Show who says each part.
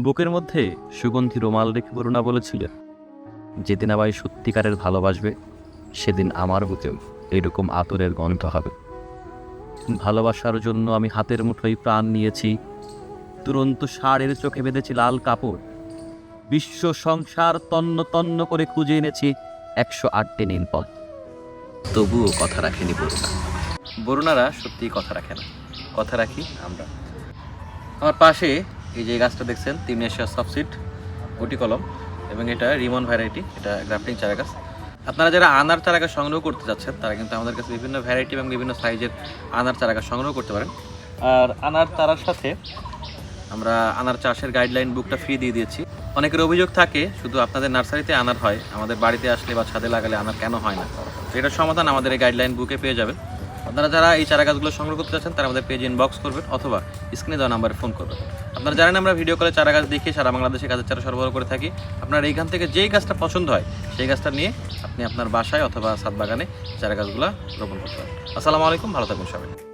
Speaker 1: বুকের মধ্যে সুগন্ধি রুমাল রেখে বরুণা বলেছিলেন, যেদিন আমায় সত্যিকারের ভালোবাসবে সেদিন আমার বুকেও এরকম আতরের গন্ধ হবে। ভালোবাসার জন্য আমি হাতের মুঠোয় প্রাণ নিয়েছি, তুরন্ত ষাঁড়ের চোখে বেঁধেছি লাল কাপড়। বিশ্ব সংসার তন্ন তন্ন করে খুঁজে এনেছি 108টি নীলপথ, তবুও কথা রাখেনি বরুণা। বরুণারা সত্যিই কথা রাখে না, কথা রাখি আমরা। আমার পাশে এই যে গাছটা দেখছেন, তিমনেশিয়া সফটসিড গুটি কলম, এবং এটা রিমন ভ্যারাইটি, এটা গ্রাফটিং চারা গাছ। আপনারা যারা আনার চারা গাছ সংগ্রহ করতে যাচ্ছেন তারা কিন্তু আমাদের কাছে বিভিন্ন ভ্যারাইটি এবং বিভিন্ন সাইজের আনার চারা গাছ সংগ্রহ করতে পারেন। আর আনার চারার সাথে আমরা আনার চাষের গাইডলাইন বুকটা ফ্রি দিয়ে দিয়েছি। অনেকের অভিযোগ থাকে শুধু আপনাদের নার্সারিতে আনার হয়, আমাদের বাড়িতে আসলে বা ছাদে লাগালে আনার কেন হয় না। তো এটার সমাধান আমাদের এই গাইডলাইন বুকে পেয়ে যাবেন। আপনারা যারা এই চারা গাছগুলো সংগ্রহ করতে চাচ্ছেন তারা আমাদের পেজে ইনবক্স করবেন অথবা স্ক্রিনে দেওয়া নাম্বারে ফোন করবেন। আপনারা জানেন আমরা ভিডিও কলে চারা গাছ দেখিয়ে সারা বাংলাদেশে গাছের চারা সরবরাহ করে থাকি। আপনার এইখান থেকে যেই গাছটা পছন্দ হয় সেই গাছটা নিয়ে আপনি আপনার বাসায় অথবা ছাদ বাগানে চারা গাছগুলো রোপণ করতে পারেন। আসসালামু আলাইকুম, ভালো থাকুন সবাই।